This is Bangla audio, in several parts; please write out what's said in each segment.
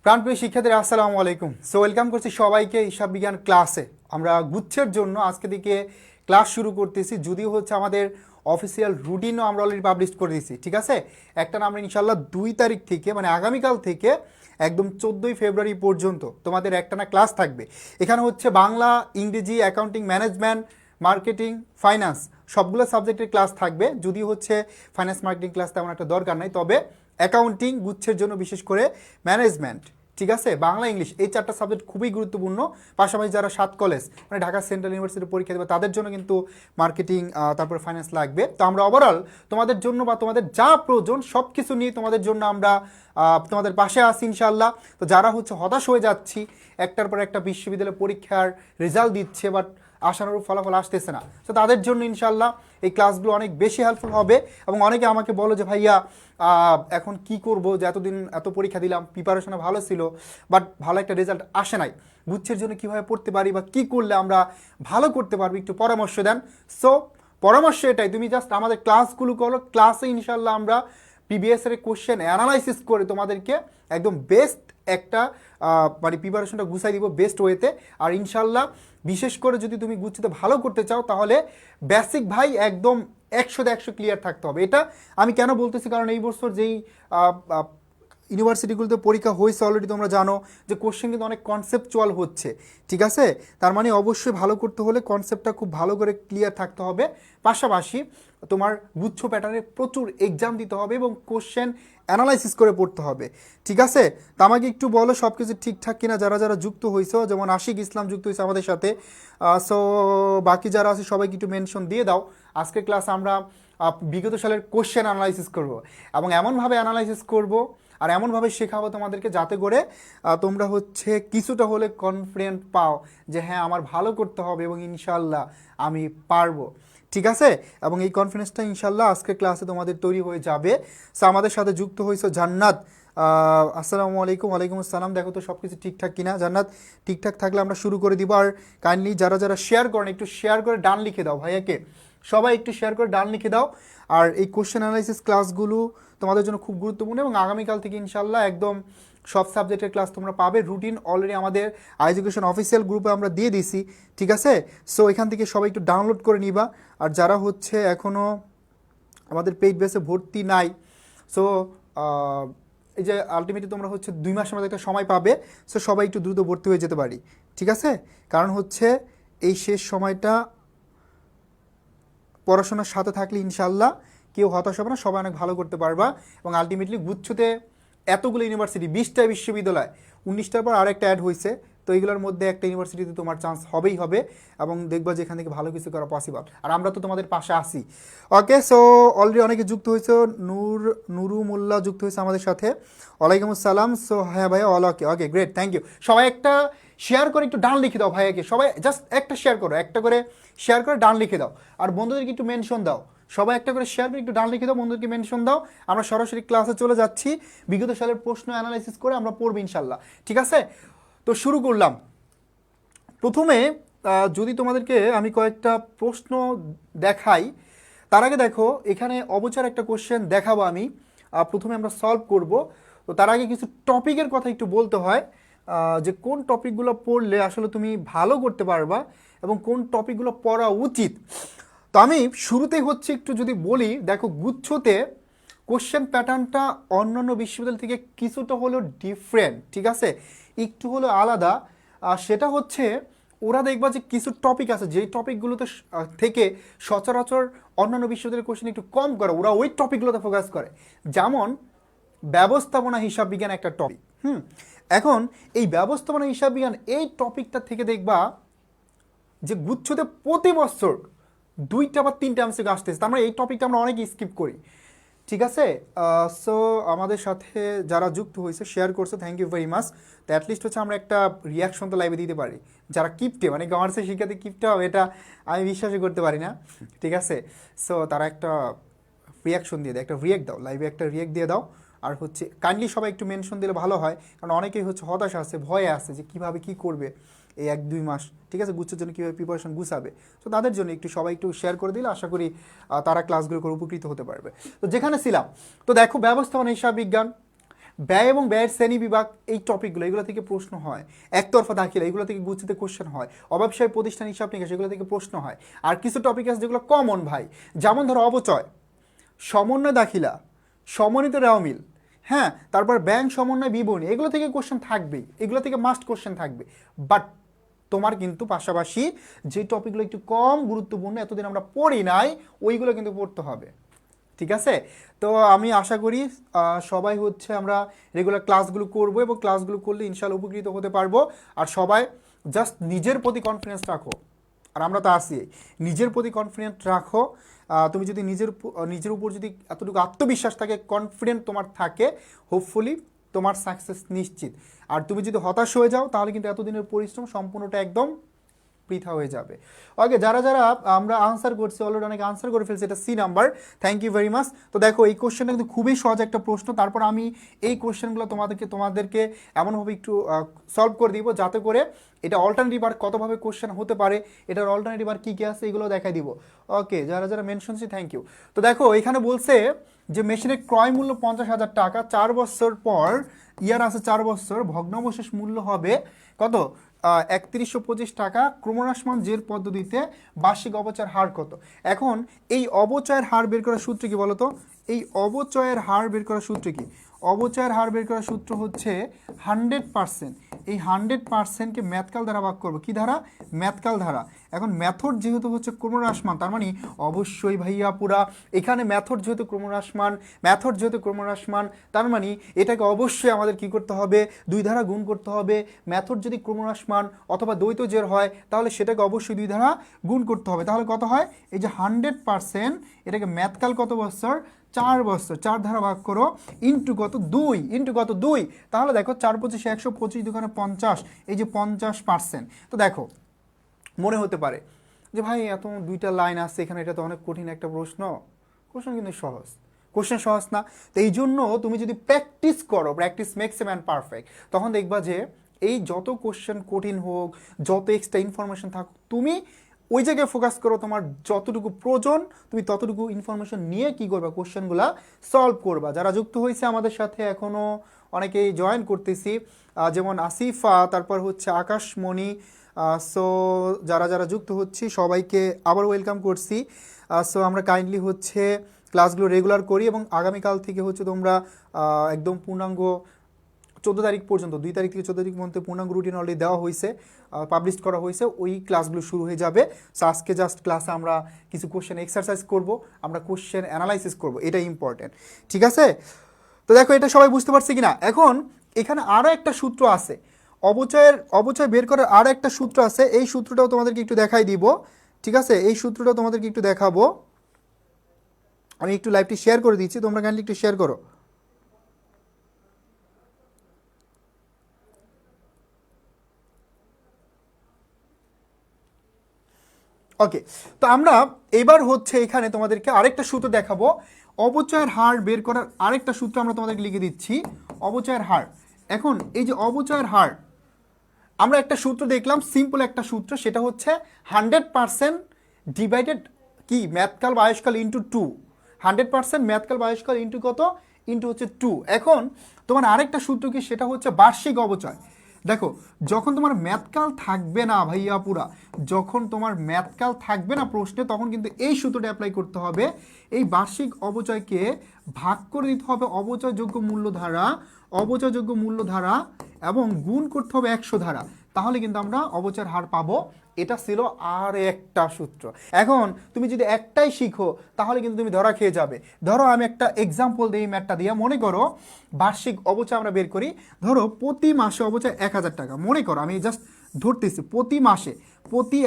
প্রাণপ্রিয় শিক্ষার্থীরা আসসালামু আলাইকুম। ওয়েলকাম করছি সবাইকে হিসাব বিজ্ঞান ক্লাসে। আমরা গুচ্ছের জন্য আজকে থেকে ক্লাস শুরু করতেছি, যদিও হচ্ছে আমাদের অফিসিয়াল রুটিনও আমরা অলরেডি পাবলিশ করে দিয়েছি, ঠিক আছে। একটা না আমরা ইনশাল্লাহ 2 তারিখ থেকে মানে আগামীকাল থেকে একদম 14ই ফেব্রুয়ারি পর্যন্ত তোমাদের একটা না ক্লাস থাকবে। এখানে হচ্ছে বাংলা, ইংরেজি, অ্যাকাউন্টিং, ম্যানেজমেন্ট, মার্কেটিং, ফাইন্যান্স সবগুলো সাবজেক্টের ক্লাস থাকবে। যদিও হচ্ছে ফাইন্যান্স মার্কেটিং ক্লাস তেমন একটা দরকার নাই, তবে অ্যাকাউন্টিং গুচ্ছের জন্য বিশেষ করে ম্যানেজমেন্ট, ঠিক আছে, বাংলা, ইংলিশ এই 4টা সাবজেক্ট খুবই গুরুত্বপূর্ণ। পাশাপাশি যারা 7 কলেজ মানে ঢাকা সেন্ট্রাল ইউনিভার্সিটির পরীক্ষা দেবে তাদের জন্য কিন্তু মার্কেটিং তারপর ফাইন্যান্স লাগবে। তো আমরা ওভারঅল তোমাদের জন্য বা তোমাদের যা প্রয়োজন সব কিছু নিয়ে তোমাদের জন্য আমরা তোমাদের পাশে আছি ইনশাল্লাহ। তো যারা হচ্ছে হতাশ হয়ে যাচ্ছি, একটার পর একটা বিশ্ববিদ্যালয় পরীক্ষার রেজাল্ট দিচ্ছে বাট আশানুরূপ ফলাফল আসতেছে না, তো তাদের জন্য ইনশাল্লাহ এই ক্লাসগুলো অনেক বেশি হেল্পফুল হবে। এবং অনেকে আমাকে বলো যে ভাইয়া এখন কি করব, যে এতদিন এত পরীক্ষা দিলাম, প্রিপারেশনে ভালো ছিল বাট ভালো একটা রেজাল্ট আসে নাই, গুচ্ছের জন্য কীভাবে পড়তে পারি বা কী করলে আমরা ভালো করতে পারবো, একটু পরামর্শ দেন। সো পরামর্শ এটাই, তুমি জাস্ট আমাদের ক্লাসগুলো করো। ক্লাসে ইনশাল্লাহ আমরা প্রিভিয়াস এর কোশ্চেন অ্যানালাইসিস করে তোমাদেরকে একদম বেস্ট একটা মানে প্রিপারেশনটা গুছাই দিব বেস্ট ওয়েতে। আর ইনশাল্লাহ বিশেষ করে যদি তুমি গুচ্ছতে ভালো করতে চাও তাহলে বেসিক ভাই একদম 100-100 ক্লিয়ার থাকতে হবে। এটা আমি কেন বলতেছি, কারণ এই বছর যেই ইউনিভার্সিটিগুলোতে পরীক্ষা হয়েছে অলরেডি তোমরা জানো যে কোশ্চেন কিন্তু অনেক কনসেপচুয়াল হচ্ছে, ঠিক আছে। তার মানে অবশ্যই ভালো করতে হলে কনসেপ্টটা খুব ভালো করে ক্লিয়ার থাকতে হবে। পাশাপাশি তোমার গুচ্ছ প্যাটার্নে প্রচুর এক্সাম দিতে হবে এবং কোশ্চেন অ্যানালাইসিস করে পড়তে হবে, ঠিক আছে। তা আমাকে একটু বলো সব কিছু ঠিকঠাক কিনা, যারা যারা যুক্ত হয়েছে, যেমন আশিক ইসলাম যুক্ত হয়েছে আমাদের সাথে। সো বাকি যারা আছে সবাইকে একটু মেনশন দিয়ে দাও। আজকের ক্লাস আমরা বিগত সালের কোশ্চেন অ্যানালাইসিস করব এবং এমনভাবে অ্যানালাইসিস করব আর এমনভাবে শেখাবো তোমাদেরকে যাতে করে তোমরা হচ্ছে কিছুটা হলে কনফিডেন্ট পাও যে হ্যাঁ আমার ভালো করতে হবে এবং ইনশাল্লাহ আমি পারবো, ঠিক আছে। এবং এই কনফিডেন্সটা ইনশাল্লাহ আজকের ক্লাসে তোমাদের তৈরি হয়ে যাবে। সো আমাদের সাথে যুক্ত হয়েছে জান্নাত। আসসালামু আলাইকুম। ওয়ালাইকুম আসসালাম। দেখো তো সব কিছু ঠিকঠাক কিনা জান্নাত। ঠিকঠাক থাকলে আমরা শুরু করে দিব। আর কাইন্ডলি যারা যারা শেয়ার করেন একটু শেয়ার করে ডান লিখে দাও ভাইয়াকে, সবাই একটু শেয়ার করে ডান লিখে দাও। আর এই কোশ্চেন অ্যানালাইসিস ক্লাসগুলো তোমাদের জন্য খুব গুরুত্বপূর্ণ এবং আগামীকাল থেকে ইনশাল্লাহ একদম সব সাবজেক্টের ক্লাস তোমরা পাবে। রুটিন অলরেডি আমাদের এডুকেশন অফিসিয়াল গ্রুপে আমরা দিয়ে দিছি, ঠিক আছে। সো এখান থেকে সবাই একটু ডাউনলোড করে নিবা। আর যারা হচ্ছে এখনও আমাদের পেইড বেসে ভর্তি নাই, সো এই যে আলটিমেটলি তোমরা হচ্ছে 2 মাসের মধ্যে একটা সময় পাবে। সো সবাই একটু দ্রুত ভর্তি হয়ে যেতে পারি, ঠিক আছে। কারণ হচ্ছে এই শেষ সময়টা পড়াশোনার সাথে থাকলে ইনশাল্লাহ কেউ হতাশ হবে না, সবাই অনেক ভালো করতে পারবা। এবং আলটিমেটলি গুচ্ছতে এতগুলো ইউনিভার্সিটি, 20টা বিশ্ববিদ্যালয়, 19টার পর আরেকটা অ্যাড হয়েছে, তো এইগুলোর মধ্যে একটা ইউনিভার্সিটিতে তোমার চান্স হবেই হবে এবং দেখবা যে এখান থেকে ভালো কিছু করা পসিবল। আর আমরা তো তোমাদের পাশে আসি। ওকে, সো অলরেডি অনেকে যুক্ত হয়েছে। নুরু মোল্লা যুক্ত হয়েছে আমাদের সাথে। ওয়ালাইকুম আসসালাম। সো হ্যাঁ ভাইয়া, all okay, okay great, thank you. সবাই একটা শেয়ার করে একটু ডান লিখে দাও ভাইয়াকে, সবাই জাস্ট একটা শেয়ার করো, একটা করে শেয়ার করে ডান লিখে দাও। আর বন্ধুদেরকে একটু মেনশন দাও, সবাই একটা করে শেয়ার করে একটু ডান লিখে দাও, বন্ধুদেরকে মেনশন দাও। আমরা সরাসরি ক্লাসে চলে যাচ্ছি, বিগত সালের প্রশ্ন অ্যানালাইসিস করে আমরা পড়বো ইনশাল্লাহ, ঠিক আছে। তো শুরু করলাম। প্রথমে যদি তোমাদেরকে আমি কয়েকটা প্রশ্ন দেখাই, তার আগে দেখো এখানে অবচার একটা কোশ্চেন দেখাবো আমি, প্রথমে আমরা সলভ করব। তো তার আগে কিছু টপিকের কথা একটু বলতে হয়, যে কোন টপিকগুলো পড়লে আসলে তুমি ভালো করতে পারবা এবং কোন টপিকগুলো পড়া উচিত। তো আমি শুরুতেই হচ্ছে একটু যদি বলি, দেখো গুচ্ছতে কোশ্চেন প্যাটার্নটা অন্যান্য বিশ্ববিদ্যালয় থেকে কিছুটা হলেও ডিফারেন্ট, ঠিক আছে, একটু হলেও আলাদা। সেটা হচ্ছে ওরা দেখবা যে কিছু টপিক আছে যেই টপিকগুলোতে থেকে সচরাচর অন্যান্য বিশ্ববিদ্যালয়ের কোশ্চেন একটু কম করে, ওরা ওই টপিকগুলোতে ফোকাস করে। যেমন ব্যবস্থাপনা হিসাব বিজ্ঞান একটা টপিক। এখন এই ব্যবস্থাপনা হিসাব বিজ্ঞান এই টপিকটা থেকে দেখবা যে গুচ্ছতে প্রতি বছর 2টা বা 3টা এমসিকিউ আসতেছে, তার মানে এই টপিকটা আমরা অনেকেই স্কিপ করি, ঠিক আছে। সো আমাদের সাথে যারা যুক্ত হয়েছে শেয়ার করছে, থ্যাংক ইউ ভেরি মাচ। তো অ্যাটলিস্ট হচ্ছে আমরা একটা রিয়াকশন তো লাইভে দিতে পারি। যারা কিপটে মানে কমার্সের শিক্ষার্থী কিপটে হবে এটা আমি বিশ্বাসই করতে পারি না, ঠিক আছে। সো তারা একটা রিয়াকশন দিয়ে দেয়, একটা রিয়েক্ট দাও, লাইভে একটা রিয়েক্ট দিয়ে দাও। আর হচ্ছে কাইন্ডলি সবাই একটু মেনশন দিলে ভালো হয়, কারণ অনেকেই হচ্ছে হতাশা আছে, ভয়ে আছে যে কীভাবে কী করবে এই 1-2 মাস, ঠিক আছে, গুচ্ছের জন্য কীভাবে প্রিপারেশন গুছাবে। তো তাদের জন্য একটু সবাই একটু শেয়ার করে দিলে আশা করি তারা ক্লাসগুলো করে উপকৃত হতে পারবে। তো যেখানে ছিলাম, তো দেখো ব্যবস্থাপনা হিসাব বিজ্ঞান, ব্যয় এবং ব্যয়ের শ্রেণী বিভাগ, এই টপিকগুলো এগুলো থেকে প্রশ্ন হয়। একতরফা দাখিলা এগুলো থেকে গুচ্ছিত কোশ্চেন হয়। অব্যবসায় প্রতিষ্ঠান হিসাব নিকাশ এগুলো থেকে প্রশ্ন হয়। আর কিছু টপিক আছে যেগুলো কমন ভাই, যেমন ধরো অবচয়, সমন্বয় দাখিলা, সমন্বিত রেওয়া মিল, হ্যাঁ, তারপর ব্যাংক সমন্বয় বিবরণী, এগুলো থেকে কোশ্চেন থাকবেই, এগুলো থেকে মাস্ট কোশ্চেন থাকবে। বাট তোমার কিন্তু পাশাপাশি যে টপিকগুলো একটু কম গুরুত্বপূর্ণ, এতদিন আমরা পড়ি নাই, ওইগুলো কিন্তু পড়তে হবে। ঠিক আছে? তো আমি আশা করি সবাই হচ্ছে আমরা রেগুলার ক্লাসগুলো করব, এবং ক্লাসগুলো করলে ইনশাল্লাহ উপকৃত হতে পারবো। আর সবাই জাস্ট নিজের প্রতি কনফিডেন্স রাখো, আর আমরা তো আসি, নিজের প্রতি কনফিডেন্ট রাখো। তুমি যদি নিজের উপর যদি এতটুকু আত্মবিশ্বাস থাকে, কনফিডেন্ট তোমার থাকে, হোপফুলি তোমার সাকসেস নিশ্চিত। আর তুমি যদি হতাশ হয়ে যাও, তাহলে কিন্তু এতদিনের পরিশ্রম সম্পূর্ণটা একদম পৃথা হয়ে যাবে। ওকে, যারা যারা আমরা আনসার করছি, অলরেডি অনেকে আনসার করে ফেলছে, এটা C number, thank you very much. তো দেখো এই কোশ্চেনটা কিন্তু খুবই সহজ একটা প্রশ্ন। তারপর আমি এই কোশ্চেনগুলো তোমাদেরকে এমনভাবে একটু সলভ করে দিব, যাতে করে এটা অল্টারনেটিভ আর কতভাবে কোশ্চেন হতে পারে, এটার অল্টারনেটিভ আর কী কী আছে এগুলো দেখাই দিব। ওকে, যারা যারা মেনশনছি থ্যাংক ইউ। তো দেখো এখানে বলছে যে মেশিনের ক্রয় মূল্য 50,000 টাকা, 4 বছর পর, ইয়ার আছে 4 বছর, ভগ্নাবশেষ মূল্য হবে কত? 3125 টাকা। ক্রমহ্রাসমান জের পদ্ধতিতে বার্ষিক অবচয়ের হার কত? এখন এই অবচয়ের হার বের করার সূত্র কি বলতো? এই অবচয়ের হার বের করার সূত্র কি? অবচয়ের হার বের করার সূত্র হচ্ছে 100%। এই 100%কে ম্যাথকাল দ্বারা ভাগ করবো। কি ধারা? ম্যাথকাল ধারা। এখন মেথড যেহেতু হচ্ছে ক্রমহ্রাসমান, তার মানে অবশ্যই ভাইয়া পুরা এখানে মেথড যেহেতু ক্রমহ্রাসমান, তার মানে এটাকে অবশ্যই আমাদের কি করতে হবে? 2 দ্বারা গুণ করতে হবে। মেথড যদি ক্রমহ্রাসমান অথবা দ্বৈত জের হয়, তাহলে সেটাকে অবশ্যই 2 দ্বারা গুণ করতে হবে। তাহলে কত হয়? এই যে 100%, এটাকে ম্যাথকাল কত বছর? 4 বছর। 4 দ্বারা ভাগ করো, ইন্টু কত? 2। তাহলে দেখো 4 25 125, 2 50, এই যে 50%। তো দেখো মনে হতে পারে যে ভাই এত 2টা লাইন আছে এখানে, এটা তো অনেক কঠিন একটা প্রশ্ন। কোশ্চেন কিন্তু সহজ, কোশ্চেন সহজ না? তো এই জন্য তুমি যদি প্র্যাকটিস করো, practice makes a man perfect, তখন দেখবা যে এই যত কোশ্চেন কঠিন হোক, যত এক্সট্রা ইনফরমেশন থাকুক, তুমি ওই জায়গায় ফোকাস করো, তোমার যতটুকু প্রয়োজন তুমি ততটুকু ইনফরমেশন নিয়ে কি করবা? কোশ্চেনগুলা সলভ করবা। যারা যুক্ত হয়েছে আমাদের সাথে, এখনও অনেকেই জয়েন করতেছি, যেমন আসিফা, তারপর হচ্ছে আকাশমণি। সো যারা যারা যুক্ত হচ্ছি সবাইকে আবার ওয়েলকাম করছি। সো আমরা কাইন্ডলি হচ্ছে ক্লাসগুলো রেগুলার করি, এবং আগামীকাল থেকে হচ্ছে তোমরা একদম পূর্ণাঙ্গ 14 তারিখ পর্যন্ত, 2 তারিখ থেকে 14 তারিখ মধ্যে পূর্ণাঙ্গ রুটিন অলরেডি দেওয়া হয়েছে, পাবলিশ করা হয়েছে, ওই ক্লাসগুলো শুরু হয়ে যাবে। সো আজকে জাস্ট ক্লাসে আমরা কিছু কোশ্চেন এক্সারসাইজ করব, আমরা কোশ্চেন অ্যানালাইসিস করব, এটা ইম্পর্টেন্ট। ঠিক আছে? তো দেখো এটা সবাই বুঝতে পারছে কিনা? এখন এখানে আরও একটা সূত্র আছে, অবচয় বের করার আরও একটা সূত্র আছে। এই সূত্রটাও তোমাদেরকে একটু দেখাই দিব। ঠিক আছে? এই সূত্রটাও তোমাদেরকে একটু দেখাবো। আমি একটু লাইভটি শেয়ার করে দিচ্ছি, তোমরা কাইন্ডলি একটু শেয়ার করো। ওকে, তো আমরা এবার হচ্ছে এখানে তোমাদেরকে আরেকটা সূত্র দেখাবো। অবচয়ের হার বের করার আরেকটা সূত্র আমরা তোমাদেরকে লিখে দিচ্ছি, অবচয়ের হার। এখন এই যে অবচয়ের হার, আমরা একটা সূত্র দেখলাম, সিম্পল একটা সূত্র, সেটা হচ্ছে 100% ডিভাইডেড কি? ম্যাথকাল বা আয়ুষ্কাল ইন্টু 2। 100% ম্যাথকাল বা আয়ুষ্কাল ইন্টু কত? ইন্টু হচ্ছে 2। এখন তোমার আরেকটা সূত্র কি? সেটা হচ্ছে বার্ষিক অবচয়। দেখো যখন তোমার ম্যাথকাল থাকবে না ভাইয়া পুরা, যখন তোমার ম্যাথকাল থাকবে না প্রশ্নে, তখন কিন্তু এই সূত্রটা অ্যাপ্লাই করতে হবে। এই বার্ষিক অবচয়কে ভাগ করে দিতে হবে অবচয়যোগ্য মূল্য ধারা, এবং গুণ করতে হবে 100 ধারা, তাহলে কিন্তু আমরা অবচয়ের হার পাবো। এটা ছিল আর একটা সূত্র। এখন তুমি যদি একটাই শিখো, তাহলে কিন্তু তুমি ধরা খেয়ে যাবে। ধরো আমি একটা এক্সাম্পল দিই, ম্যাথটা দিয়ে। মনে করো বার্ষিক অবচয় আমরা বের করি, ধরো প্রতি মাসে অবচয় 1000 টাকা। মনে করো আমি জাস্ট ধরতেছি, প্রতি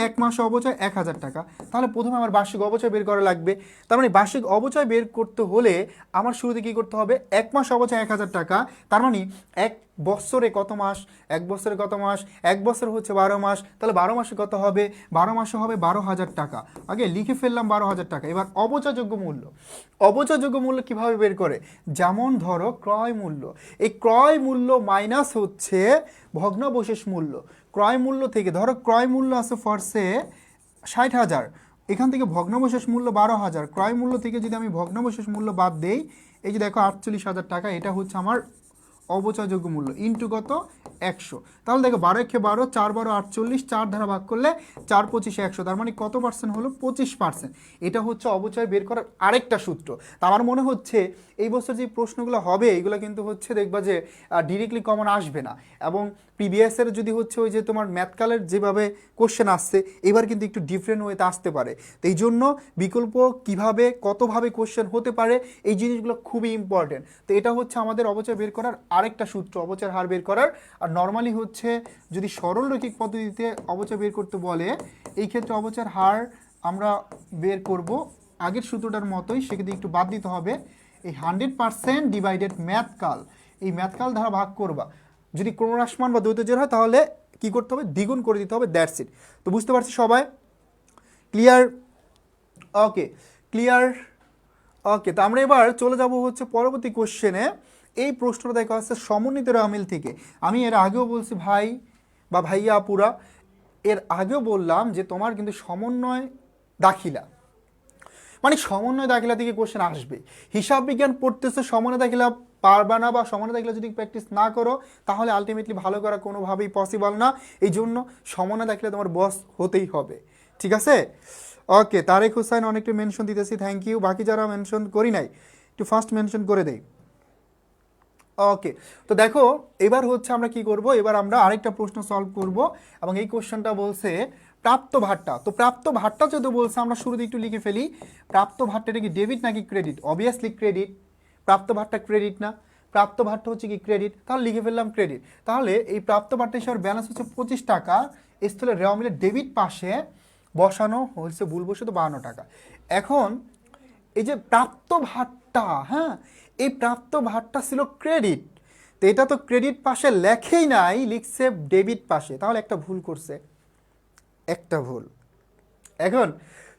1 মাসে অবচয় 1000 টাকা। তাহলে প্রথমে আমার বার্ষিক অবচয় বের করা লাগবে। তার মানে বার্ষিক অবচয় বের করতে হলে আমার শুরুতে কী করতে হবে? 1 মাস অবচয় 1000 টাকা। তার মানে 1 বছরে কত মাস? 1 বছরে কত মাস? 1 বছর হচ্ছে 12 মাস। তাহলে 12 মাসে কত হবে? 12 মাসে হবে 12,000 টাকা। আগে লিখে ফেললাম 12,000 টাকা। এবার অবচয়যোগ্য মূল্য কীভাবে বের করে? যেমন ধরো ক্রয় মূল্য, এই ক্রয় মূল্য মাইনাস হচ্ছে ভগ্নাবশেষ মূল্য। ক্রয় মূল্য থেকে, ধরো ক্রয় মূল্য আছে ফরসে 60,000, এখান থেকে ভগ্নাবশেষ মূল্য 12,000। ক্রয় মূল্য থেকে যদি আমি ভগ্নাবশেষ মূল্য বাদ দেই, এই যে দেখো 48,000 টাকা, এটা হচ্ছে আমার অবচয়যোগ্য মূল্য ইন্টু কত 100। তাহলে দেখো 12 4 12 48, 4 দ্বারা ভাগ করলে 4 25 100, তার মানে কত পার্সেন্ট হলো 25%। এটা হচ্ছে অবচয় বের করার আরেকটা সূত্র। তা আমার মনে হচ্ছে এই বছর যে প্রশ্নগুলো হবে এইগুলো কিন্তু হচ্ছে দেখবা যে ডিরেক্টলি কমন আসবে না, এবং প্রিভিয়াসের যদি হচ্ছে ওই যে তোমার ম্যাথকালের যেভাবে কোশ্চেন আসছে এবার কিন্তু একটু ডিফারেন্ট ওয়েতে আসতে পারে। তো এই জন্য বিকল্প কিভাবে কতভাবে কোশ্চেন হতে পারে এই জিনিসগুলো খুবই ইম্পর্টেন্ট। তো এটা হচ্ছে আমাদের অবচয় বের করার আরেকটা সূত্র, অবচয়ের হার বের করার। আর নর্মালি হচ্ছে যদি সরল রৈখিক পদ্ধতিতে অবচয় বের করতে বলে এই ক্ষেত্রে অবচয়ের হার আমরা বের করব আগের সূত্রটার মতোই, সেক্ষেত্রে একটু বাদ দিতে হবে এই 100% ডিভাইডেড ম্যাথকাল, এই ম্যাথকাল দ্বারা ভাগ করবা। যদি ক্রমহ্রাসমান বা দ্বৈত জের হয় তাহলে কি করতে হবে, দ্বিগুণ করে দিতে হবে, দ্যাটস ইট। তো বুঝতে পারছি সবাই, ক্লিয়ার? Okay clear. ওকে, তো আমরা এবার চলে যাব হচ্ছে পরবর্তী কোশ্চেনে। এই প্রশ্নটা দেখা যাচ্ছে সমন্বিত আমিল থেকে। আমি এর আগেও বলছি ভাই বা ভাইয়া আপুরা, এর আগেও বললাম যে তোমার কিন্তু সমন্বয় দাখিলা, মানে সমন্বয় দাখিলা থেকে কোশ্চেন আসবে। হিসাব বিজ্ঞান পড়তেছে, সমন্বয় দাখিলা পারবা না বা সমন্বয় দাখিলা যদি প্র্যাকটিস না করো তাহলে আলটিমেটলি ভালো করা কোনোভাবেই পসিবল না। এই জন্য সমন্বয় দাখিলা তোমার বস হতেই হবে, ঠিক আছে? ওকে, তারেক হোসেন অনেকটা মেনশন দিতেছি, থ্যাংক ইউ। বাকি যারা মেনশন করি নাই একটু ফার্স্ট মেনশন করে দেই। ওকে, তো দেখো এবার হচ্ছে আমরা কি করব, এবার আমরা আরেকটা প্রশ্ন সলভ করব, এবং এই কোশ্চেনটা বলছে প্রাপ্ত ভাট্টা। তো প্রাপ্ত ভাট্টা যদি বলছে আমরা শুরুতে একটু লিখে ফেলি, প্রাপ্ত ভাট্টাটা কি ডেবিট নাকি ক্রেডিট? Obviously credit. প্রাপ্ত ভাট্টা ক্রেডিট না, প্রাপ্ত ভাট্টা হচ্ছে কি ক্রেডিট, তাহলে লিখে ফেললাম ক্রেডিট। তাহলে এই প্রাপ্ত ভাট্টা হিসাবে ব্যালেন্স হচ্ছে 25 টাকা, স্থলে রেওয়া মিলে ডেবিট পাশে বসানো হয়েছে ভুল বসে তো 52 টাকা। এখন এই যে প্রাপ্ত ভাট্টা, হ্যাঁ এই প্রাপ্ত ভাট্টা ছিল ক্রেডিট, তো এটা তো ক্রেডিট পাশে লেখেই নাই, লিখছে ডেবিট পাশে, তাহলে একটা ভুল করছে, একটা ভুল। এখন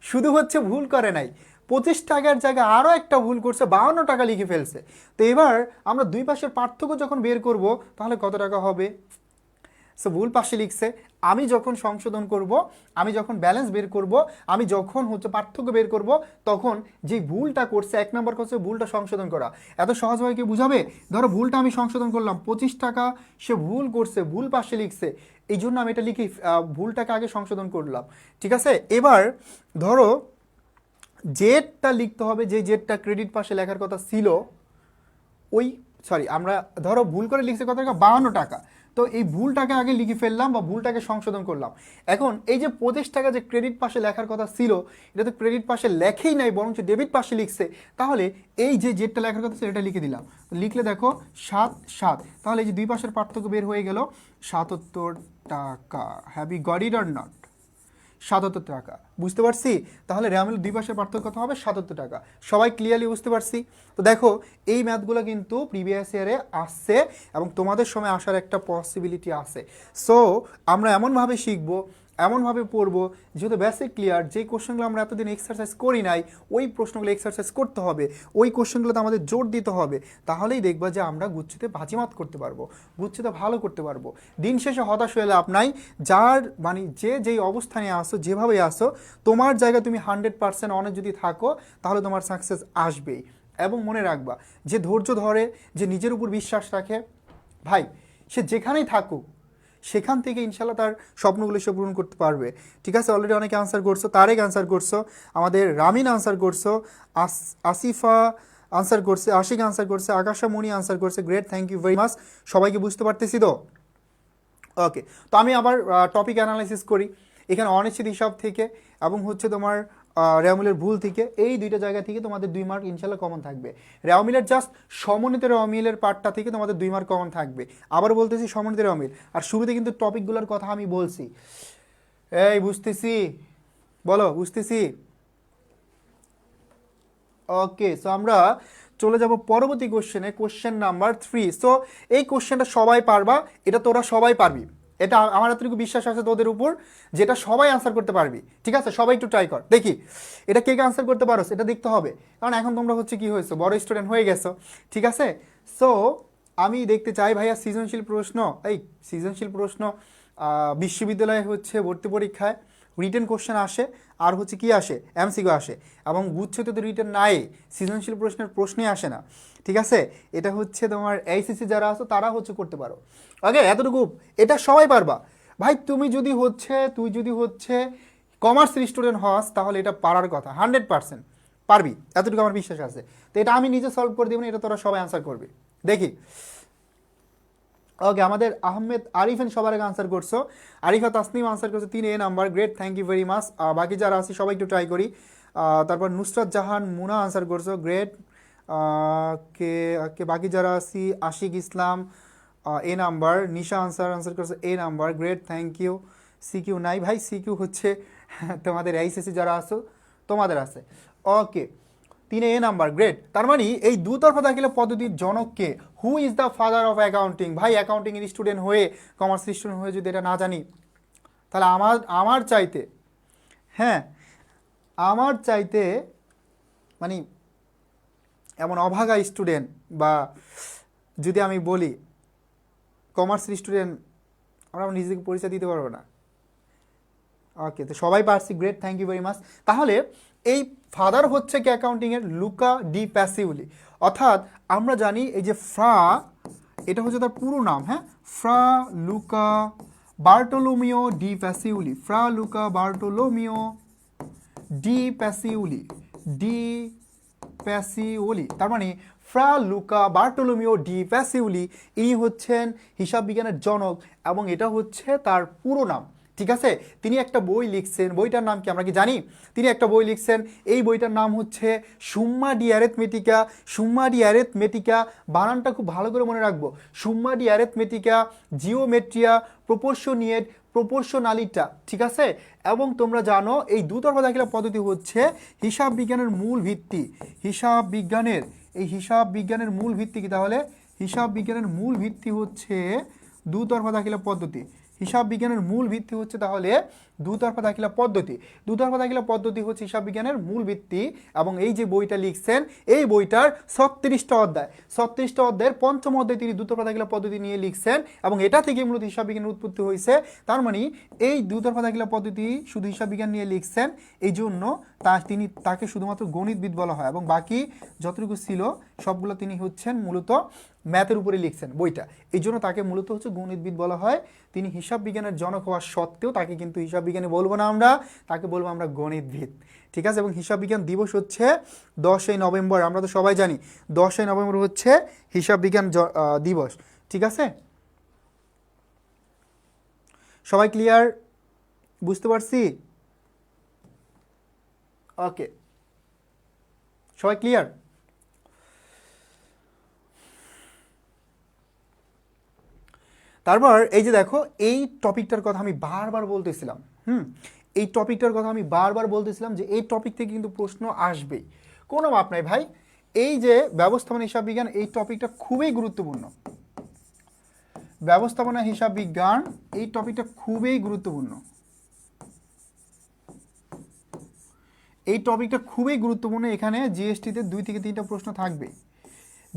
শুধু হচ্ছে ভুল করে নাই, 25 টাকার জায়গায় আরও একটা ভুল করছে, 52 টাকা লিখে ফেলছে। তো এবার আমরা দুই পাশের পার্থক্য যখন বের করব তাহলে কত টাকা হবে? সো ভুল পাশে লিখছে, আমি যখন সংশোধন করব, আমি যখন ব্যালেন্স বের করব, আমি যখন হচ্ছে পার্থক্য বের করব, তখন যে ভুলটা করছে 1 নম্বর করছে ভুলটা সংশোধন করা। এত সহজভাবে কি বুঝাবে? ধরো ভুলটা আমি সংশোধন করলাম, 25 টাকা সে ভুল করছে, ভুল পাশে লিখছে, এই জন্য আমি এটা লিখি ভুলটাকে আগে সংশোধন করলাম, ঠিক আছে? এবার ধরো জেডটা লিখতে হবে, যে জেডটা ক্রেডিট পাশে লেখার কথা ছিল, ওই সরি আমরা ধরো ভুল করে লিখছে কত টাকা, 52 টাকা। তো এই ভুলটাকে আগে লিখে ফেললাম বা ভুলটাকে সংশোধন করলাম। এখন এই যে 25 টাকা যে ক্রেডিট পাশে লেখার কথা ছিল, এটা তো ক্রেডিট পাশে লেখেই নাই, বরঞ্চ ডেবিট পাশে লিখছে। তাহলে এই যে জেডটা লেখার কথা ছিল এটা লিখে দিলাম, লিখলে দেখো 7 7, তাহলে এই যে দুই পাশের পার্থক্য বের হয়ে গেল 77 টাকা। Have you got it or not? 77 টাকা, বুঝতে পারছি? তাহলে রেওয়া দুই পাশের পার্থক্য কত হবে? 77 টাকা। সবাই ক্লিয়ারলি বুঝতে পারছি? তো দেখো এই ম্যাথগুলো কিন্তু প্রিভিয়াস ইয়ারে আসছে এবং তোমাদের সময় আসার একটা পসিবিলিটি আছে। সো আমরা এমনভাবে শিখবো, এমনভাবে পড়বো যেহেতু বেসিক ক্লিয়ার, যেই কোশ্চেনগুলো আমরা এতদিন এক্সারসাইজ করি নাই ওই প্রশ্নগুলো এক্সারসাইজ করতে হবে, ওই কোশ্চেনগুলোতে আমাদের জোর দিতে হবে, তাহলেই দেখবা যে আমরা গুচ্ছতে বাজিমাত করতে পারবো, গুচ্ছতে ভালো করতে পারবো। দিন শেষে হতাশ হয়ে লাভ নাই, যার মানে যেই অবস্থানে আসো, যেভাবে আসো, তোমার জায়গায় তুমি 100% অনেক যদি থাকো তাহলে তোমার সাকসেস আসবেই। এবং মনে রাখবা যে ধৈর্য ধরে, যে নিজের উপর বিশ্বাস রাখে, ভাই সে যেখানেই থাকুক সেখান থেকে ইনশাল্লাহ তার স্বপ্নগুলো সে পূরণ করতে পারবে, ঠিক আছে? অলরেডি অনেকে আনসার করছো, তারেক আনসার করছো, আমাদের রামিন আনসার করছো, আসিফা আনসার করছে, আশিক আনসার করছে, আকাশা মণি আনসার করছে, great, thank you very much. সবাইকে বুঝতে পারতেছি তো? ওকে, তো আমি আবার টপিক অ্যানালাইসিস করি এখানে অনিশ্চিত হিসাব থেকে এবং হচ্ছে তোমার রেওমিলের ভুল থেকে, এই দুইটা জায়গা থেকে তোমাদের 2 মার্ক ইনশাল্লাহ কমন থাকবে। রেওমিলের জাস্ট সমন্বিত রেওমিলের পার্টটা থেকে তোমাদের 2 মার্ক কমন থাকবে। আবার বলতেছি সমন্বিত রেওমিল, আর শুরুতে কিন্তু টপিকগুলোর কথা আমি বলছি। এই বুঝতেছি, বলো বুঝতেছি? ওকে, সো আমরা চলে যাব পরবর্তী কোশ্চেনে, কোশ্চেন নাম্বার 3। সো এই কোশ্চেনটা সবাই পারবা, এটা তোরা সবাই পারবি, এটা আমার এতটুকু বিশ্বাস আছে তোদের উপর, যেটা সবাই আনসার করতে পারবি, ঠিক আছে? সবাই একটু ট্রাই কর, দেখি এটা কে কে আনসার করতে পারো এটা দেখতে হবে, কারণ এখন তোমরা হচ্ছে কি হয়েছো, বড় স্টুডেন্ট হয়ে গেছো, ঠিক আছে? সো আমি দেখতে চাই ভাইয়া সৃজনশীল প্রশ্ন, এই সৃজনশীল প্রশ্ন বিশ্ববিদ্যালয়ে হচ্ছে ভর্তি পরীক্ষায় রিটেন কোশ্চেন আসে আর হচ্ছে কি আসে, এমসিকিউ আসে, এবং গুচ্ছতে তো রিটেন নাই, সৃজনশীল প্রশ্নের প্রশ্নই আসে না, ঠিক আছে। এটা হচ্ছে তোমার এইচএসসি যারা আছো তারা হচ্ছে করতে পারো, ওকে, এতটুকু এটা সবাই পারবা ভাই। তুই যদি হচ্ছে কমার্সের স্টুডেন্ট হস তাহলে এটা পারার কথা, 100% পারবি, এতটুকু আমার বিশ্বাস আছে। তো এটা আমি নিজে সলভ করে দিব না, এটা তোরা সবাই আনসার করবি, দেখি। ওকে, আমাদের আহমেদ আরিফেন সবার আগে আনসার করছো, আরিফা তাসনিম আনসার করছো 3A number, great, thank you very much. বাকি যারা আছে সবাই একটু ট্রাই করি। তারপর নুসরাত জাহান মুনা আনসার করছো, গ্রেট। কে কে বাকি যারা আছি, Ashik Islam A number, Nisha answer করছো A number, great, thank you. CQ নাই ভাই, সিকিউ হচ্ছে তোমাদের এইচএসসি যারা আছো তোমাদের আছে, ওকে। 3A number, great. তার মানে এই দুতরফা দাখিলা পদ্ধতির জনককে, who is the father of accounting? ভাই অ্যাকাউন্টিং এর স্টুডেন্ট হয়ে, কমার্সের স্টুডেন্ট হয়ে যদি এটা না জানি, তাহলে আমার চাইতে, হ্যাঁ, আমার চাইতে মানে এমন অভাগা স্টুডেন্ট, বা যদি আমি বলি কমার্সের স্টুডেন্ট, আমরা নিজেকে পরিচয় দিতে পারবো না। ওকে, তো সবাই পারছি, great, thank you very much. তাহলে এই ফাদার হচ্ছে কি অ্যাকাউন্টিংয়ের? Luka D প্যাসিউলি। অর্থাৎ আমরা জানি এই যে ফ্রা, এটা হচ্ছে তার পুরো নাম, হ্যাঁ, ফ্রা Luka বার্টোলোমিও D প্যাসিউলি, ফ্রা Luka বার্টোলোমিও D প্যাসিউলি, D Pacioli. তার মানে ফ্রা লুকা বার্টোলোমিও ডি প্যাসিউলি, ইনি হচ্ছেন হিসাব বিজ্ঞানের জনক, এবং এটা হচ্ছে তার পুরো নাম, ঠিক আছে। তিনি একটা বই লিখছেন, বইটার নাম কি আমরা কি জানি? তিনি একটা বই লিখছেন, এই বইটার নাম হচ্ছে সুম্মা ডি অ্যারেথমেটিকা। সুম্মা ডি অ্যারেথমেটিকা, বানানটা খুব ভালো করে মনে রাখবো, সুম্মা ডি অ্যারেথমেটিকা জিওমেট্রিয়া প্রপোর্শনিয়েট প্রপোর্শনালিটা, ঠিক আছে। এবং তোমরা জানো এই দুতরফা দাখিলা পদ্ধতি হচ্ছে হিসাব বিজ্ঞানের মূল ভিত্তি। হিসাব বিজ্ঞানের মূল ভিত্তি কি? তাহলে হিসাব বিজ্ঞানের মূল ভিত্তি হচ্ছে দুতরফা দাখিলা পদ্ধতি। হিসাব বিজ্ঞানের মূল ভিত্তি হচ্ছে তাহলে দুতরফা দাখিলা পদ্ধতি। দুতরফা দাখিলা পদ্ধতি হচ্ছে হিসাব বিজ্ঞানের মূল ভিত্তি। এবং এই যে বইটা লিখছেন, এই বইটার 36টা অধ্যায়, 36টা অধ্যায়ের পঞ্চম অধ্যায় তিনি দুতরফা দাখিলা পদ্ধতি নিয়ে লিখছেন, এবং এটা থেকে মূলত হিসাব বিজ্ঞানের উৎপত্তি হয়েছে। তার মানে এই দুতরফা দাখিলা পদ্ধতি শুধু হিসাব বিজ্ঞান নিয়ে লিখছেন, এই জন্য তাকে শুধুমাত্র গণিতবিদ বলা হয়, এবং বাকি যতটুকু ছিল সবগুলো তিনি হচ্ছেন মূলত ম্যাথের উপরে লিখছেন বইটা, এই জন্য তাকে মূলত হচ্ছে গণিতবিদ বলা হয়। তিনি হিসাব বিজ্ঞানের জনক হওয়া সত্ত্বেও তাকে কিন্তু হিসাব বিজ্ঞানী বলবো না আমরা, তাকে বলবো আমরা গণিতবিদ, ঠিক আছে। এবং হিসাব বিজ্ঞান দিবস হচ্ছে 10ই নভেম্বর, আমরা তো সবাই জানি 10ই নভেম্বর হচ্ছে হিসাব বিজ্ঞান দিবস, ঠিক আছে। সবাই ক্লিয়ার? বুঝতে পারছি? ওকে, সবাই ক্লিয়ার? তারপর এই যে দেখো, এই টপিকটার কথা আমি বারবার বলতেছিলাম, এই টপিকটার কথা আমি বারবার বলতেছিলাম যে এই টপিক থেকে কিন্তু প্রশ্ন আসবেই, কোনো মাপ নাই ভাই। এই যে ব্যবস্থাপনা হিসাব বিজ্ঞান, এই টপিকটা খুবই গুরুত্বপূর্ণ। ব্যবস্থাপনা হিসাব বিজ্ঞান এই টপিকটা খুবই গুরুত্বপূর্ণ, এই টপিকটা খুবই গুরুত্বপূর্ণ। এখানে জিএসটিতে 2 থেকে 3টা প্রশ্ন থাকবে,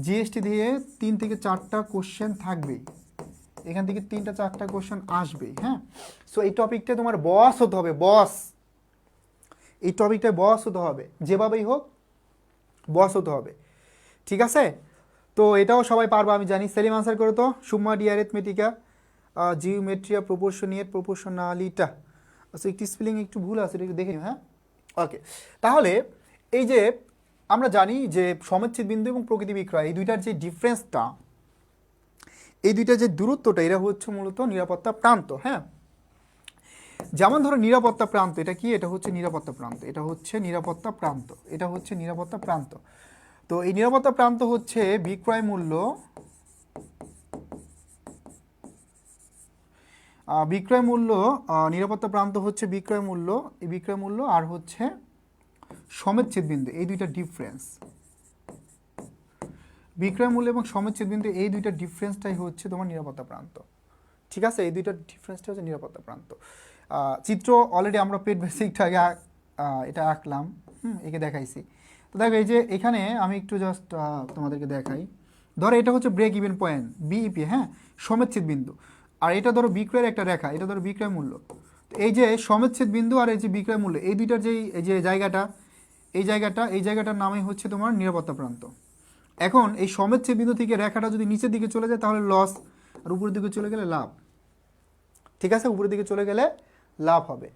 জিএসটি দিয়ে 3 থেকে 4টা কোশ্চেন থাকবে, এখান থেকে 3টা 4টা কোশ্চেন আসবে, হ্যাঁ। সো এই টপিকটা তোমার বস হতে হবে, বস, এই টপিকটায় বস হতে হবে, যেভাবেই হোক বস হতে হবে, ঠিক আছে। তো এটাও সবাই পারবে আমি জানি। সেলিম আনসার করো তো, সুম্মা ডি অ্যারিথমেটিকা জিওমেট্রিয়া প্রপোর্শনিয়েট প্রপোর্শনালিটা। আচ্ছা, একটু স্পেলিং একটু ভুল আছে, এটা একটু দেখে নিও, হ্যাঁ। ওকে, তাহলে এই যে আমরা জানি যে সমচ্ছেদ বিন্দু এবং প্রকৃতি বিক্রয়, এই দুইটার যে ডিফারেন্সটা, এই দুইটার যে দূরত্বটা, এরা হচ্ছে মূলত নিরাপত্তা প্রান্ত, হ্যাঁ। যেমন ধরো নিরাপত্তা প্রান্ত, এটা কি? এটা হচ্ছে নিরাপত্তা প্রান্ত, এটা হচ্ছে নিরাপত্তা প্রান্ত, এটা হচ্ছে নিরাপত্তা প্রান্ত। তো এই নিরাপত্তা প্রান্ত হচ্ছে বিক্রয় মূল্য, নিরাপত্তা প্রান্ত হচ্ছে বিক্রয় মূল্য, এই বিক্রয় মূল্য আর হচ্ছে সমচ্ছেদ বিন্দু, এই দুইটা ডিফারেন্স, বিক্রয় মূল্য এবং সমচ্ছেদ বিন্দু, এই দুইটা ডিফারেন্সটাই হচ্ছে তোমার নিরাপত্তা প্রান্ত, ঠিক আছে। এই দুইটা ডিফারেন্সটা হচ্ছে নিরাপত্তা প্রান্ত। চিত্র অলরেডি আমরা পেড বেসিকটা আগে এটা আঁকলাম, একে দেখাইছি। তো দেখো এই যে এখানে আমি একটু জাস্ট তোমাদেরকে দেখাই। ধরো এটা হচ্ছে ব্রেক ইভেন পয়েন্ট, বিইপি, হ্যাঁ, সমচ্ছেদ বিন্দু। আর এটা ধরো বিক্রয়ের একটা রেখা, এটা ধরো বিক্রয় মূল্য। এই যে সমেচ্ছেদ বিন্দু আর এই যে বিক্রয় মূল্য, এই দুইটার যেই এই যে জায়গাটা, এই জায়গাটার নামই হচ্ছে তোমার নিরাপত্তা প্রান্ত। এখন এই সমেচ্ছেদ বিন্দু থেকে রেখাটা যদি নিচের দিকে চলে যায় তাহলে লস, আর উপরের দিকে চলে গেলে লাভ। ঠিক আছে, উপরের দিকে চলে গেলে লাভ হবে।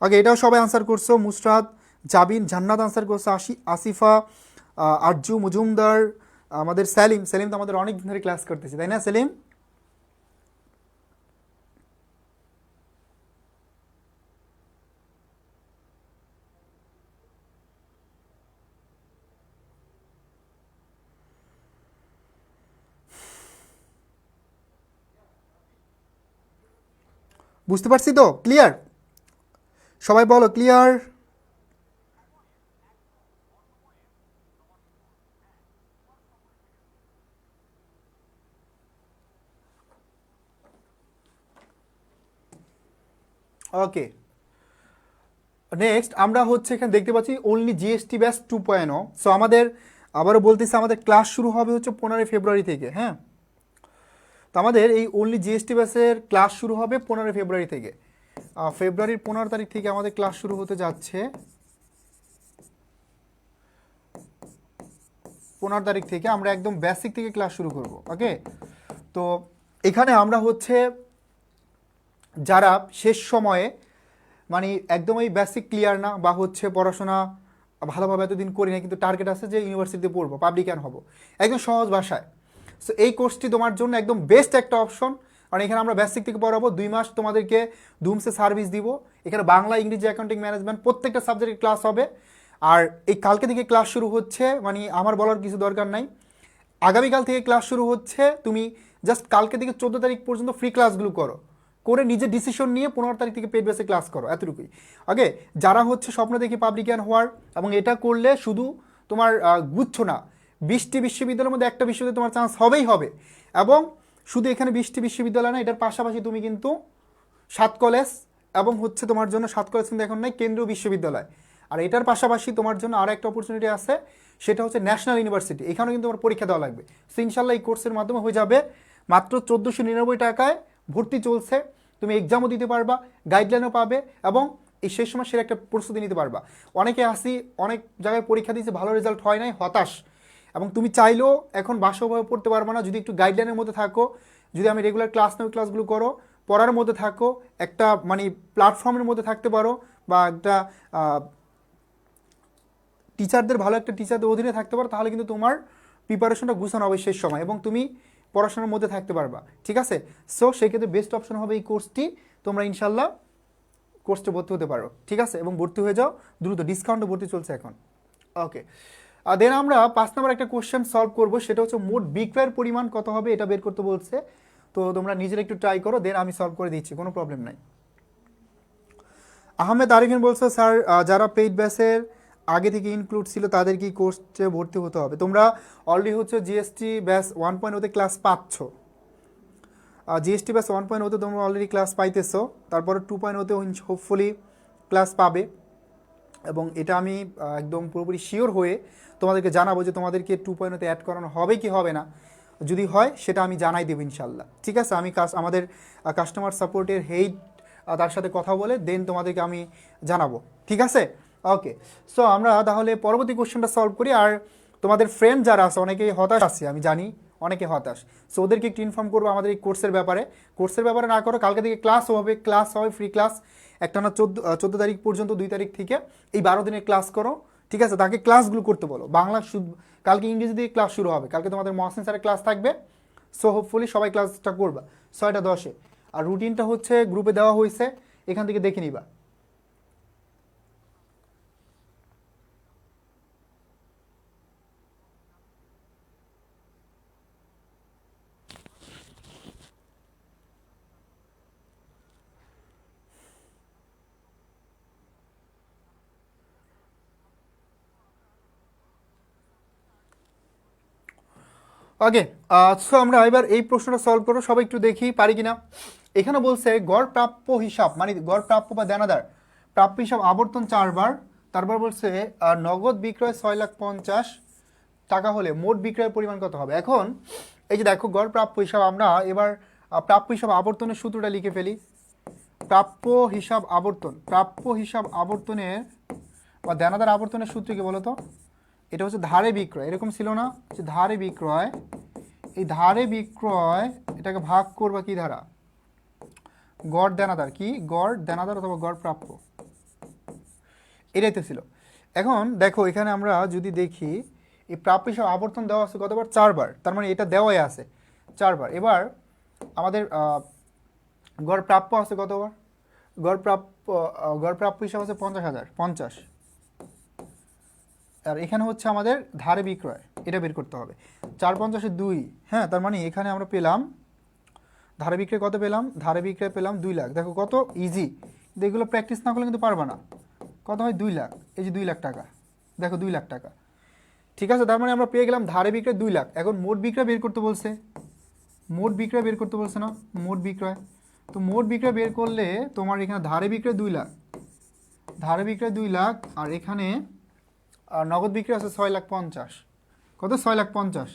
ওকে, এটাও সবাই আনসার করছো। মুসরাত, জাবিন, জান্নাত আনসার করছো, আসিফা, আরজু মজুমদার, আমাদের সেলিম। সেলিম তো আমাদের অনেক দিন ধরে ক্লাস করতেছি, তাই না সেলিম? বুঝতে পারছি তো? ক্লিয়ার? সবাই বলো ক্লিয়ার। ওকে, নেক্সট আমরা হচ্ছে এখানে দেখতে পাচ্ছি অনলি জিএসটি ব্যাচ 2.0। সো আমাদের আবারও বলতেছি, আমাদের ক্লাস শুরু হবে হচ্ছে 15 ফেব্রুয়ারি থেকে। হ্যাঁ, তো আমাদের এই অনলি জিএসটি ব্যাচের ক্লাস শুরু হবে 15 ফেব্রুয়ারি থেকে। ফেব্রুয়ারির 15 তারিখ থেকে আমাদের ক্লাস শুরু হতে যাচ্ছে। 15 তারিখ থেকে আমরা একদম বেসিক থেকে ক্লাস শুরু করব। ওকে, তো এখানে আমরা হচ্ছে যারা শেষ সময়ে মানে একদমই বেসিক ক্লিয়ার না, বা হচ্ছে পড়াশোনা ভালোভাবে এতদিন করি না, কিন্তু টার্গেট আছে যে ইউনিভার্সিটিতে পড়বো, পাবলিকান হব, একদম সহজ ভাষায়। সো এই কোর্সটি তোমার জন্য একদম বেস্ট একটা অপশন। কারণ এখানে আমরা বেসিক থেকে পড়াবো, 2 মাস তোমাদেরকে ধুমসে সার্ভিস দিব। এখানে বাংলা, ইংরেজি, অ্যাকাউন্টিং, ম্যানেজমেন্ট প্রত্যেকটা সাবজেক্টের ক্লাস হবে। আর এই কালকে থেকে ক্লাস শুরু হচ্ছে, মানে আমার বলার কিছু দরকার নাই। আগামীকাল থেকে ক্লাস শুরু হচ্ছে, তুমি জাস্ট কালকে থেকে 14 তারিখ পর্যন্ত ফ্রি ক্লাসগুলো করো, করে নিজে ডিসিশন নিয়ে 15 তারিখ থেকে পেড বেসে ক্লাস করো, এতটুকুই। ওকে, যারা হচ্ছে স্বপ্ন দেখি পাবলিকান হওয়ার, এবং এটা করলে শুধু তোমার গুচ্ছ না, 20টি বিশ্ববিদ্যালয়ের মধ্যে একটা বিশ্ববিদ্যালয়ে তোমার চান্স হবেই হবে। এবং শুধু এখানে 20টি বিশ্ববিদ্যালয় না, এটার পাশাপাশি তুমি কিন্তু 7 কলেজ, এবং হচ্ছে তোমার জন্য 7 কলেজ কিন্তু এখন নাই, কেন্দ্রীয় বিশ্ববিদ্যালয়। আর এটার পাশাপাশি তোমার জন্য আরও একটা অপরচুনিটি আছে, সেটা হচ্ছে ন্যাশনাল ইউনিভার্সিটি। এখানেও কিন্তু তোমার পরীক্ষা দেওয়া লাগবে। সো ইনশাল্লাহ এই কোর্সের মাধ্যমে হয়ে যাবে মাত্র 1499 টাকায় ভর্তি চলছে। তুমি এক্সামও দিতে পারবা, গাইডলাইনও পাবে, এবং এই শেষ সময় সেটা একটা প্রস্তুতি নিতে পারবা। অনেকে আসি, অনেক জায়গায় পরীক্ষা দিয়েছে, ভালো রেজাল্ট হয় নাই, হতাশ। এবং তুমি চাইলেও এখন বাসভাবে পড়তে পারবে না, যদি একটু গাইডলাইনের মধ্যে থাকো, যদি আমি রেগুলার ক্লাস নেই, ক্লাসগুলো করো, পড়ার মধ্যে থাকো, একটা মানে প্ল্যাটফর্মের মধ্যে থাকতে পারো, বা একটা টিচারদের ভালো একটা টিচারদের অধীনে থাকতে পারো, তাহলে কিন্তু তোমার প্রিপারেশনটা গুছানো হবে শেষ সময়, এবং তুমি পড়াশোনার মধ্যে থাকতে পারবা। ঠিক আছে, সো সেক্ষেত্রে বেস্ট অপশন হবে এই কোর্সটি। তোমরা ইনশাল্লাহ কোর্সটা ভর্তি হতে পারো। ঠিক আছে, এবং ভর্তি হয়ে যাও দ্রুত, ডিসকাউন্টে ভর্তি চলছে এখন। ওকে, দেন আমরা 5 নম্বর একটা কোশ্চেন সলভ করব, সেটা হচ্ছে মোট বিক্রয়ের পরিমাণ কত হবে, এটা বের করতে বলছে। তো তোমরা নিজেরা একটু ট্রাই করো, দেন আমি সলভ করে দিচ্ছি, কোনো প্রবলেম নাই। আহমেদ আরিফিন বলছো, স্যার যারা পেইড ব্যাচের আগে থেকে ইনক্লুড ছিল তাদের কি কোর্সে ভর্তি হতে হবে? তোমরা অলরেডি হচ্ছে জিএসটি ব্যাচ 1.0-তে ক্লাস পাচ্ছ। জিএসটি ব্যাচ 1.0-তে তোমরা অলরেডি ক্লাস পাইতেছো, তারপরে 2.0-তে হোপফুলি ক্লাস পাবে। এবং এটা আমি একদম পুরোপুরি শিওর হয়ে তোমাদেরকে জানাবো যে তোমাদেরকে 2.0-তে অ্যাড করানো হবে কি হবে না। যদি হয় সেটা আমি জানাই দেবো ইনশাল্লাহ। ঠিক আছে, আমি আমাদের কাস্টমার সাপোর্টের হেড তার সাথে কথা বলে দেন তোমাদেরকে আমি জানাবো। ঠিক আছে, ওকে। সো আমরা তাহলে পরবর্তী কোশ্চেনটা সলভ করি। আর তোমাদের ফ্রেন্ড যারা আছে, অনেকেই হতাশ আছে, আমি জানি অনেকে হতাশ। সো ওদেরকে একটু ইনফর্ম করবো আমাদের এই কোর্সের ব্যাপারে। কোর্সের ব্যাপারে না করো, কালকে থেকে ক্লাস হবে ফ্রি ক্লাস। একটা না 14 তারিখ পর্যন্ত, 2 তারিখ থেকে এই 12 দিনের ক্লাস করো। ঠিক আছে, তাকে ক্লাসগুলো করতে বলো, বাংলা কালকে ইংরেজি দিয়ে ক্লাস শুরু হবে, কালকে তোমাদের মহসিন স্যারের ক্লাস থাকবে। সো হোপফুলি সবাই ক্লাসটা করবা 6টা 10-এ। আর রুটিনটা হচ্ছে গ্রুপে দেওয়া হয়েছে, এখান থেকে দেখে নিবা। ওকে, সো আমরা এবার এই প্রশ্নটা সলভ করবো, সবাই একটু দেখি পারি কিনা। এখানে বলছে গড় প্রাপ্য হিসাব, মানে গড় প্রাপ্য বা দেনাদার প্রাপ্য হিসাব আবর্তন 4 বার। তারপর বলছে নগদ বিক্রয় 6,50,000 টাকা হলে মোট বিক্রয়ের পরিমাণ কত হবে। এখন এই যে দেখো, গড় প্রাপ্য হিসাব, আমরা এবার প্রাপ্য হিসাব আবর্তনের সূত্রটা লিখে ফেলি। প্রাপ্য হিসাব আবর্তন, প্রাপ্য হিসাব আবর্তনের বা দেনাদার আবর্তনের সূত্র কি বলো তো? এটা হচ্ছে ধারে বিক্রয়, এরকম ছিল না যে ধারে বিক্রয়, এই ধারে বিক্রয় এটাকে ভাগ করবা কি ধারা? গড় দেনাদার, কি গড় দেনাদার অথবা গড় প্রাপ্য, এটাই তো ছিল। এখন দেখো এখানে আমরা যদি দেখি এই প্রাপ্য হিসাব আবর্তন দেওয়া আছে কতবার? 4বার, তার মানে এটা দেওয়াই আছে 4বার। এবার আমাদের গড় প্রাপ্য আছে কতবার? গড় প্রাপ্য হিসাব আছে 50,000, 50। আর এখানে হচ্ছে আমাদের ধারে বিক্রয়, এটা বের করতে হবে। 4×৫ = 2, হ্যাঁ, তার মানে এখানে আমরা পেলাম ধারে বিক্রয় কত পেলাম? ধারে বিক্রয় পেলাম 2 লাখ। দেখো কত ইজি, কিন্তু এগুলো প্র্যাকটিস না করলে কিন্তু পারবা না। কত হয়? 2 লাখ, এই যে 2 লাখ টাকা, দেখো 2 লাখ টাকা, ঠিক আছে। তার মানে আমরা পেয়ে গেলাম ধারে বিক্রয় 2 লাখ। এখন মোট বিক্রয় বের করতে বলছে, মোট বিক্রয় বের করতে বলছে না, মোট বিক্রয়। তো মোট বিক্রয় বের করলে তোমার এখানে ধারে বিক্রয় 2 লাখ, ধারে বিক্রয় 2 লাখ, আর এখানে নগদ বিক্রয় আছে 6,50,000। কত? 6,50,000,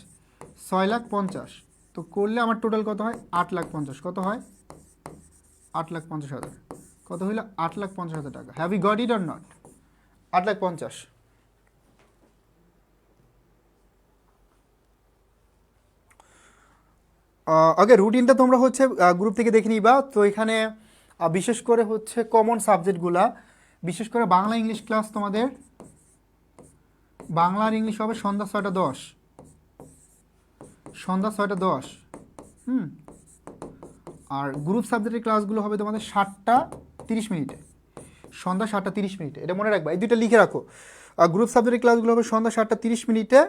6,50,000। তো করলে আমার টোটাল কত হয়? 8,50,000। কত হয়? 8,50,000। কত হইলো? 8,50,000 টাকা। Have you got it or not? 8,50,000। Okay, রুটিনটা তোমরা হচ্ছে গ্রুপ থেকে দেখে নিবা। তো এখানে বিশেষ করে হচ্ছে কমন সাবজেক্টগুলা, বিশেষ করে বাংলা ইংলিশ ক্লাস তোমাদের, বাংলা আর ইংলিশ হবে সন্ধ্যা 6টা 10, সন্ধ্যা 6টা 10। আর গ্রুপ সাবজেক্টের ক্লাসগুলো হবে তোমাদের 7টা 30 মিনিটে, সন্ধ্যা 7টা 30 মিনিটে। এটা মনে রাখবা, এই দুইটা লিখে রাখো। আর গ্রুপ সাবজেক্টের ক্লাসগুলো হবে সন্ধ্যা 7টা 30 মিনিটে,